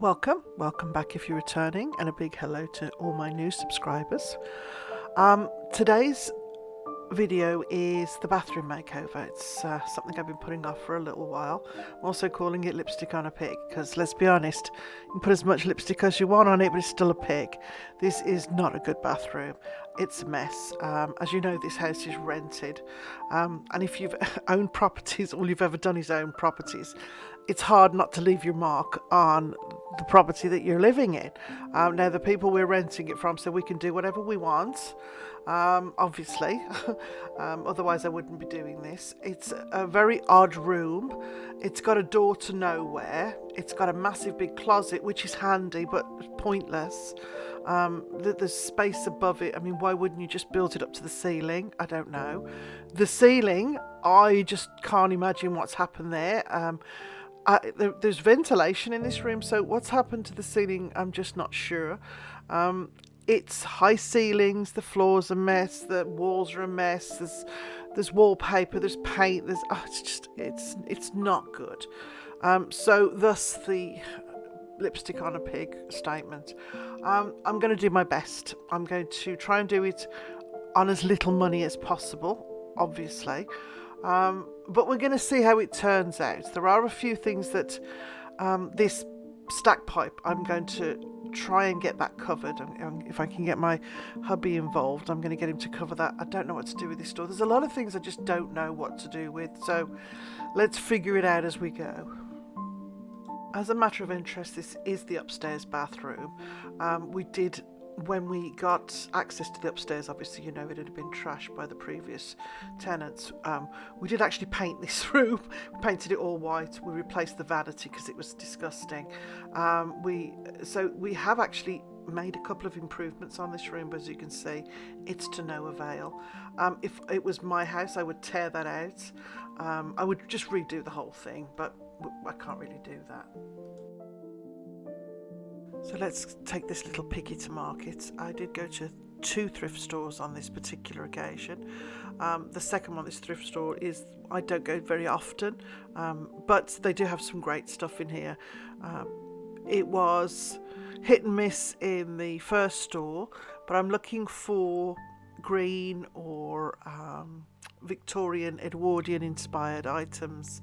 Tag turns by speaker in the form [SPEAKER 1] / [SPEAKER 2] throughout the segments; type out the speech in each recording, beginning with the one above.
[SPEAKER 1] Welcome back if you're returning, and a big hello to all my new subscribers. Today's video is the bathroom makeover. It's something I've been putting off for a little while. I'm also calling it lipstick on a pig because, let's be honest, you can put as much lipstick as you want on it, but it's still a pig. This is not a good bathroom. It's a mess. As you know, this house is rented, and if you've owned properties, all you've ever done is own properties, it's hard not to leave your mark on the property that you're living in. Now, the people we're renting it from, so we can do whatever we want, obviously. Otherwise I wouldn't be doing this. It's a very odd room. It's got a door to nowhere. It's got a massive big closet, which is handy but pointless. There's space above it. I mean, why wouldn't you just build it up to the ceiling? I don't know. The ceiling, I just can't imagine what's happened there. There's ventilation in this room, so what's happened to the ceiling, I'm just not sure. It's high ceilings, the floor's a mess, the walls are a mess, there's wallpaper, there's paint, it's not good. So thus the lipstick on a pig statement. I'm going to do my best. I'm going to try and do it on as little money as possible, obviously. But we're going to see how it turns out. There are a few things that this stack pipe, I'm going to try and get that covered. If I can get my hubby involved, I'm going to get him to cover that. I don't know what to do with this door. There's a lot of things I just don't know what to do with, so let's figure it out as we go. As a matter of interest, this is the upstairs bathroom. When we got access to the upstairs, obviously, you know, it had been trashed by the previous tenants. We did actually paint this room. We painted it all white. We replaced the vanity because it was disgusting. So we have actually made a couple of improvements on this room, but as you can see, it's to no avail. If it was my house, I would tear that out. I would just redo the whole thing, but I can't really do that. So let's take this little piggy to market. I did go to 2 thrift stores on this particular occasion. The second one, this thrift store, I don't go very often, but they do have some great stuff in here. It was hit and miss in the first store, but I'm looking for green or Victorian, Edwardian inspired items.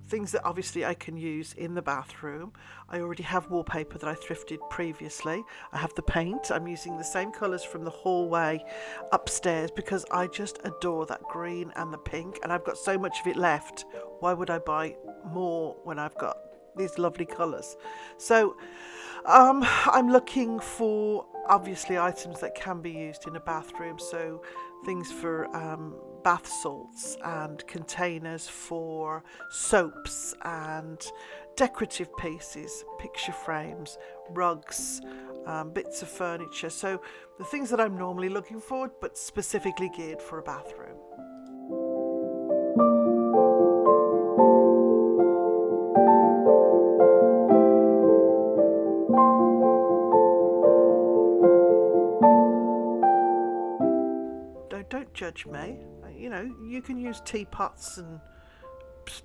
[SPEAKER 1] Things that obviously I can use in the bathroom. I already have wallpaper that I thrifted previously. I have the paint. I'm using the same colours from the hallway upstairs because I just adore that green and the pink, and I've got so much of it left. Why would I buy more when I've got these lovely colours? So I'm looking for obviously items that can be used in a bathroom, so things for bath salts and containers for soaps and decorative pieces, picture frames, rugs, bits of furniture. So the things that I'm normally looking for, but specifically geared for a bathroom. Don't judge me. You know, you can use teapots and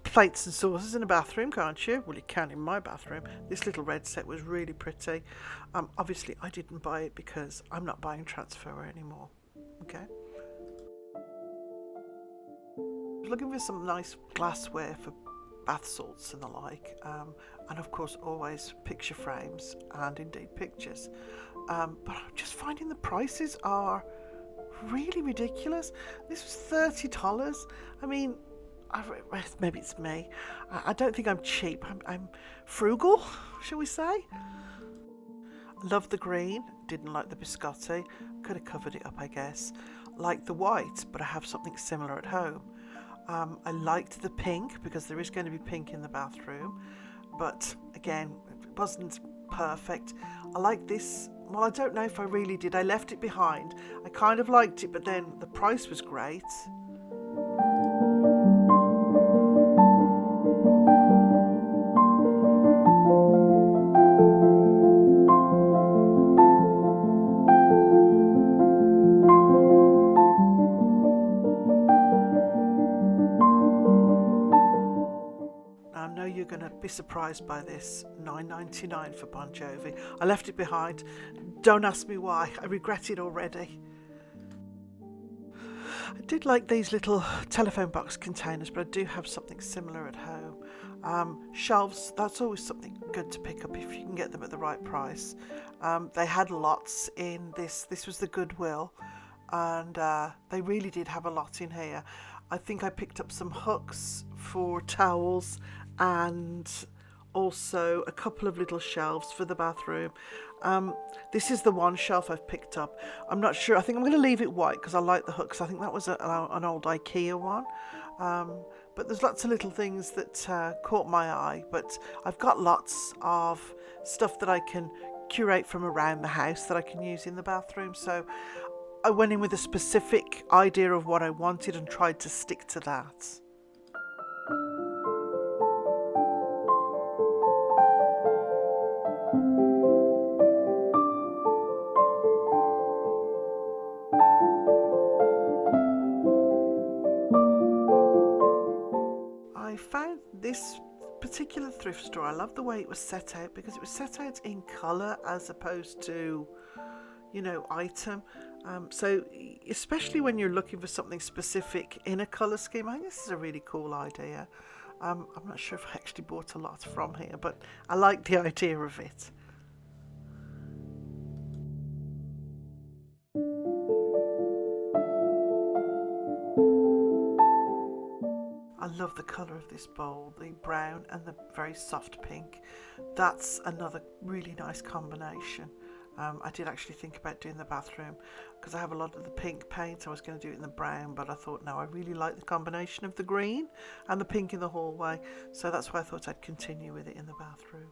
[SPEAKER 1] plates and saucers in a bathroom, can't you? Well, you can in my bathroom. This little red set was really pretty. Obviously, I didn't buy it because I'm not buying transfer anymore. Okay. I was looking for some nice glassware for bath salts and the like, and of course always picture frames and indeed pictures. But I'm just finding the prices are really ridiculous. This was $30. I mean, maybe it's me. I don't think I'm cheap. I'm frugal, shall we say? I love the green. Didn't like the biscotti. Could have covered it up, I guess. Like the white, but I have something similar at home. I liked the pink because there is going to be pink in the bathroom, but again, it wasn't perfect. I like this. Well, I don't know if I really did. I left it behind. I kind of liked it, but then the price was great. I know you're going to be surprised by this. $9.99 for Bon Jovi. I left it behind. Don't ask me why. I regret it already. I did like these little telephone box containers, but I do have something similar at home. Shelves, that's always something good to pick up if you can get them at the right price. They had lots in this. This was the Goodwill, and they really did have a lot in here. I think I picked up some hooks for towels and also a couple of little shelves for the bathroom. This is the one shelf I've picked up. I'm not sure. I think I'm going to leave it white because I like the hooks. I think that was an old IKEA one. But there's lots of little things that caught my eye. But I've got lots of stuff that I can curate from around the house that I can use in the bathroom. So I went in with a specific idea of what I wanted and tried to stick to that. I found this particular thrift store, I love the way it was set out because it was set out in colour as opposed to, you know, item. So especially when you're looking for something specific in a colour scheme, I think this is a really cool idea. I'm not sure if I actually bought a lot from here, but I like the idea of it. I love the colour of this bowl, the brown and the very soft pink. That's another really nice combination. I did actually think about doing the bathroom because I have a lot of the pink paint. I was going to do it in the brown, but I thought, no, I really like the combination of the green and the pink in the hallway. So that's why I thought I'd continue with it in the bathroom.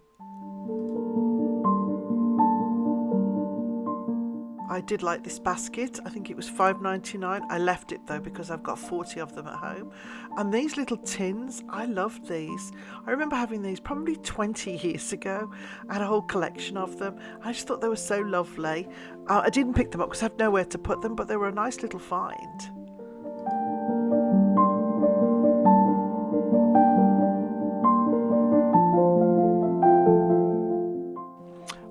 [SPEAKER 1] I did like this basket. I think it was $5.99. I left it though because I've got 40 of them at home. And these little tins, I loved these. I remember having these probably 20 years ago. I had a whole collection of them. I just thought they were so lovely. I didn't pick them up because I have nowhere to put them, but they were a nice little find.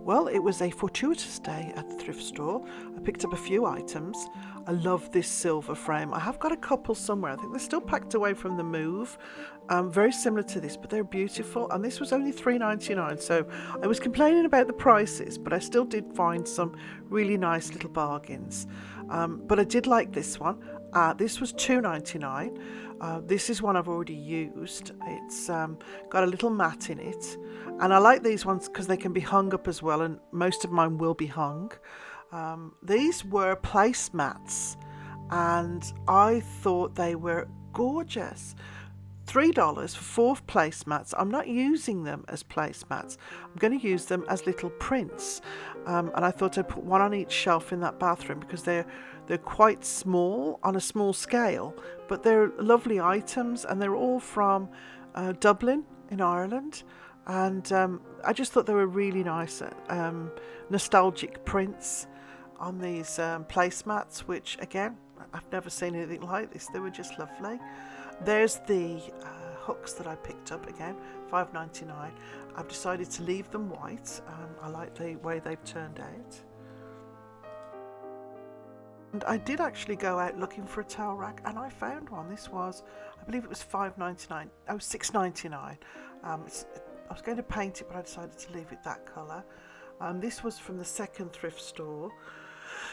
[SPEAKER 1] Well, it was a fortuitous day at the thrift store. I picked up a few items. I love this silver frame. I have got a couple somewhere. I think they're still packed away from the move. Very similar to this, but they're beautiful. And this was only $3.99. So I was complaining about the prices, but I still did find some really nice little bargains. But I did like this one. This was $2.99. This is one I've already used. It's got a little mat in it. And I like these ones because they can be hung up as well, and most of mine will be hung. These were placemats, and I thought they were gorgeous. $3 for 4 placemats. I'm not using them as placemats. I'm going to use them as little prints. And I thought I'd put one on each shelf in that bathroom because they're quite small on a small scale, but they're lovely items, and they're all from Dublin in Ireland. And I just thought they were really nice, nostalgic prints on these placemats, which again, I've never seen anything like this. They were just lovely. There's the hooks that I picked up, again, $5.99. I've decided to leave them white. I like the way they've turned out. And I did actually go out looking for a towel rack, and I found one. This was, I believe it was $5.99. Oh, $6.99. I was going to paint it, but I decided to leave it that colour. This was from the second thrift store.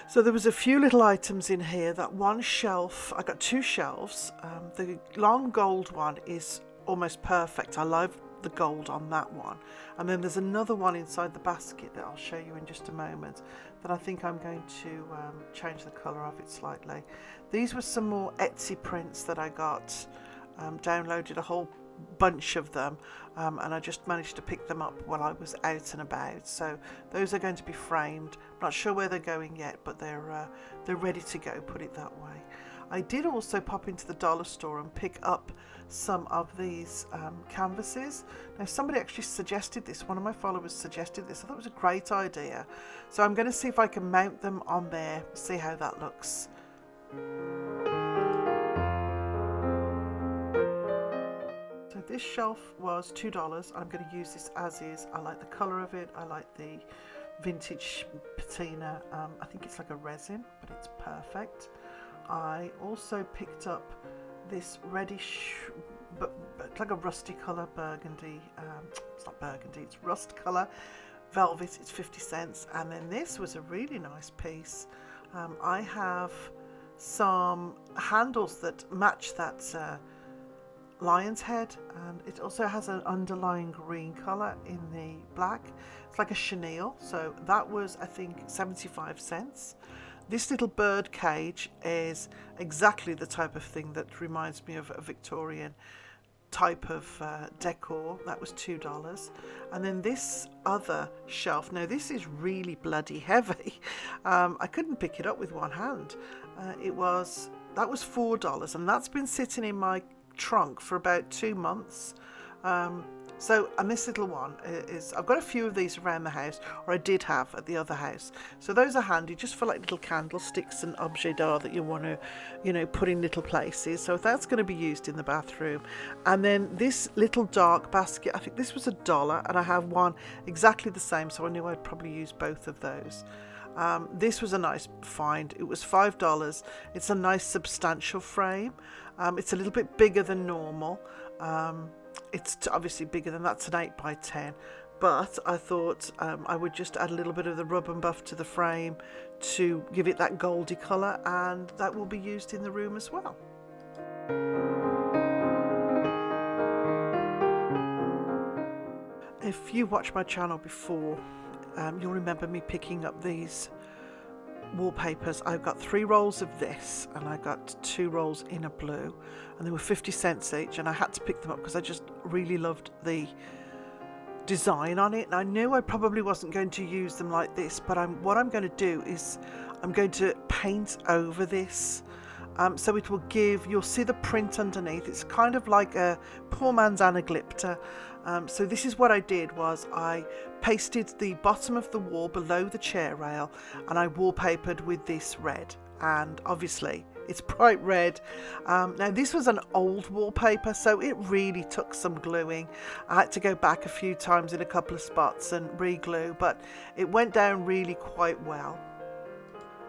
[SPEAKER 1] So there was a few little items in here. That one shelf, I got 2 shelves. The long gold one is almost perfect. I love the gold on that one. And then there's another one inside the basket that I'll show you in just a moment that I think I'm going to change the colour of it slightly. These were some more Etsy prints that I got, downloaded a whole bunch of them, and I just managed to pick them up while I was out and about. So those are going to be framed. Not sure where they're going yet, but they're ready to go, put it that way. I did also pop into the dollar store and pick up some of these canvases. Now, somebody actually suggested this. One of my followers suggested this. I thought it was a great idea. So I'm going to see if I can mount them on there, see how that looks. So this shelf was $2. I'm going to use this as is. I like the colour of it. I like the vintage patina. I think it's like a resin, but it's perfect. I also picked up this reddish, but like a rusty colour burgundy. It's not burgundy, it's rust colour velvet. It's 50 cents. And then this was a really nice piece. I have some handles that match that lion's head, and it also has an underlying green colour in the black. It's like a chenille, so that was, I think, 75 cents. This little bird cage is exactly the type of thing that reminds me of a Victorian type of decor. That was $2. And then this other shelf, now this is really bloody heavy. I couldn't pick it up with one hand. That was $4, and that's been sitting in my trunk for about 2 months. And this little one is, I've got a few of these around the house, or I did have at the other house. So those are handy just for like little candlesticks and objets d'art that you want to, you know, put in little places. So that's going to be used in the bathroom. And then this little dark basket, I think this was $1, and I have one exactly the same, so I knew I'd probably use both of those. This was a nice find. It was $5. It's a nice substantial frame. It's a little bit bigger than normal. It's obviously bigger than that's an 8 by 10, but I thought I would just add a little bit of the rub and buff to the frame to give it that goldy colour, and that will be used in the room as well. If you watched my channel before, you'll remember me picking up these wallpapers. I've got 3 rolls of this, and I got 2 rolls in a blue, and they were 50 cents each, and I had to pick them up because I just really loved the design on it, and I knew I probably wasn't going to use them like this, but what I'm going to do is I'm going to paint over this. So it will give, you'll see the print underneath. It's kind of like a poor man's anaglypta. So this is what I did, was I pasted the bottom of the wall below the chair rail, and I wallpapered with this red, and obviously it's bright red. Now this was an old wallpaper, so it really took some gluing. I had to go back a few times in a couple of spots and re-glue, but it went down really quite well.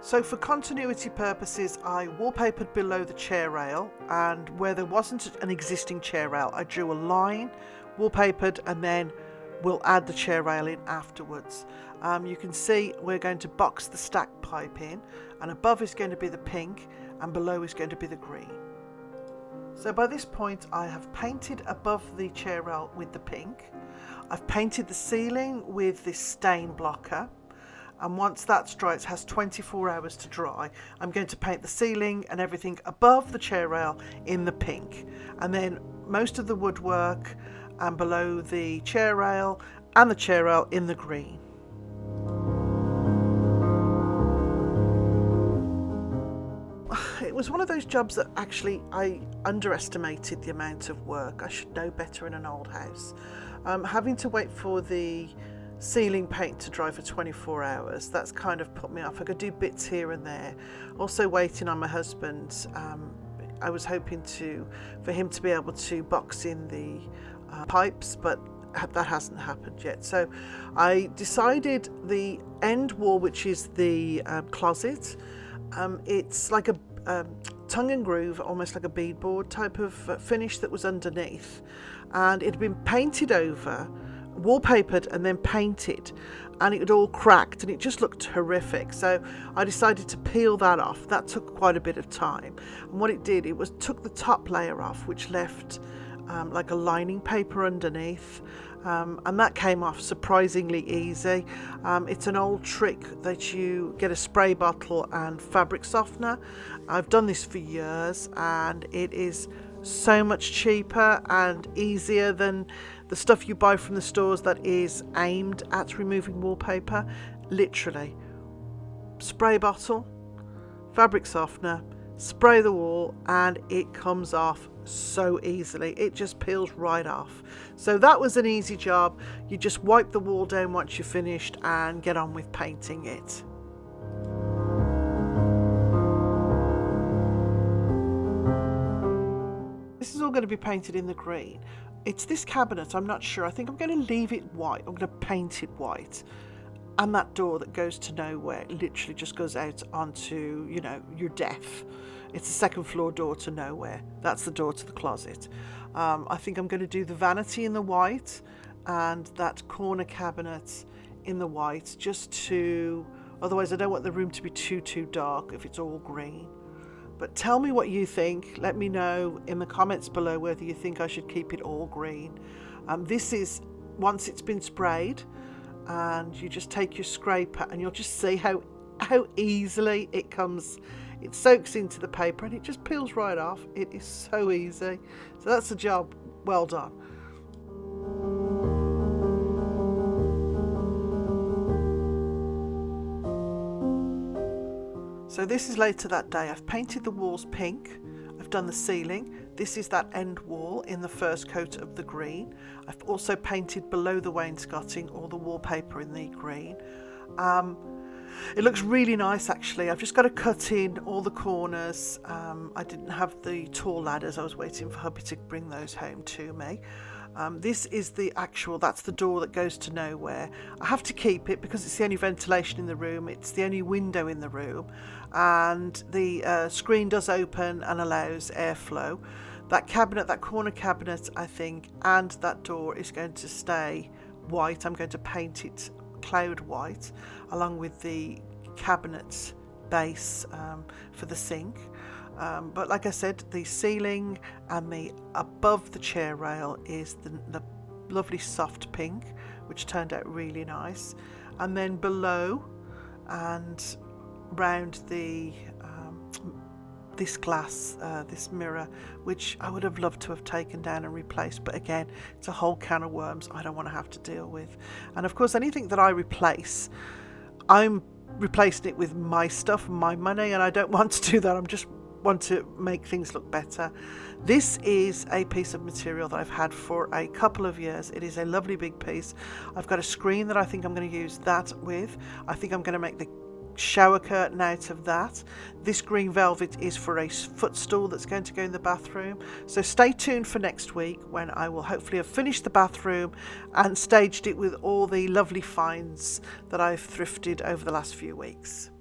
[SPEAKER 1] So for continuity purposes, I wallpapered below the chair rail, and where there wasn't an existing chair rail, I drew a line, wallpapered, and then we'll add the chair rail in afterwards. You can see we're going to box the stack pipe in, and above is going to be the pink, and below is going to be the green. So by this point I have painted above the chair rail with the pink. I've painted the ceiling with this stain blocker, and once that's dry, it has 24 hours to dry. I'm going to paint the ceiling and everything above the chair rail in the pink, and then most of the woodwork and below the chair rail and the chair rail in the green. It was one of those jobs that actually I underestimated the amount of work. I should know better in an old house. Having to wait for the ceiling paint to dry for 24 hours, that's kind of put me off. I could do bits here and there. Also waiting on my husband. I was hoping for him to be able to box in the pipes, but that hasn't happened yet. So I decided the end wall, which is the closet, it's like a tongue and groove, almost like a beadboard type of finish that was underneath, and it had been painted over, wallpapered and then painted, and it had all cracked and it just looked horrific. So I decided to peel that off. That took quite a bit of time, and what it did, it was took the top layer off, which left like a lining paper underneath, and that came off surprisingly easy. It's an old trick that you get a spray bottle and fabric softener. I've done this for years, and it is so much cheaper and easier than the stuff you buy from the stores that is aimed at removing wallpaper. Literally, spray bottle, fabric softener, spray the wall, and it comes off so easily. It just peels right off. So that was an easy job. You just wipe the wall down once you're finished and get on with painting it. This is all going to be painted in the green, it's this cabinet. I'm not sure. I think I'm going to leave it white. I'm going to paint it white. And that door that goes to nowhere, literally just goes out onto, you know, your death. It's the second floor door to nowhere. That's the door to the closet. I think I'm going to do the vanity in the white and that corner cabinet in the white, just to, otherwise I don't want the room to be too dark if it's all green. But tell me what you think. Let me know in the comments below whether you think I should keep it all green. This is, once it's been sprayed, and you just take your scraper and you'll just see how easily it comes. It soaks into the paper and it just peels right off. It is so easy. So that's the job well done. So this is later that day. I've painted the walls pink. I've done the ceiling. This is that end wall in the first coat of the green. I've also painted below the wainscoting all the wallpaper in the green. It looks really nice actually. I've just got to cut in all the corners. I didn't have the tall ladders. I was waiting for hubby to bring those home to me. This is the actual, that's the door that goes to nowhere. I have to keep it because it's the only ventilation in the room. It's the only window in the room. And the screen does open and allows airflow. That cabinet, that corner cabinet, I think, and that door is going to stay white. I'm going to paint it cloud white along with the cabinet base for the sink. But like I said, the ceiling and the above the chair rail is the lovely soft pink, which turned out really nice. And then below and round the this glass, this mirror, which I would have loved to have taken down and replaced, but again, it's a whole can of worms I don't want to have to deal with. And of course, anything that I replace, I'm replacing it with my stuff, my money, and I don't want to do that. I'm just want to make things look better. This is a piece of material that I've had for a couple of years. It is a lovely big piece. I've got a screen that I think I'm going to use that with. I think I'm going to make the shower curtain out of that. This green velvet is for a footstool that's going to go in the bathroom. So stay tuned for next week when I will hopefully have finished the bathroom and staged it with all the lovely finds that I've thrifted over the last few weeks.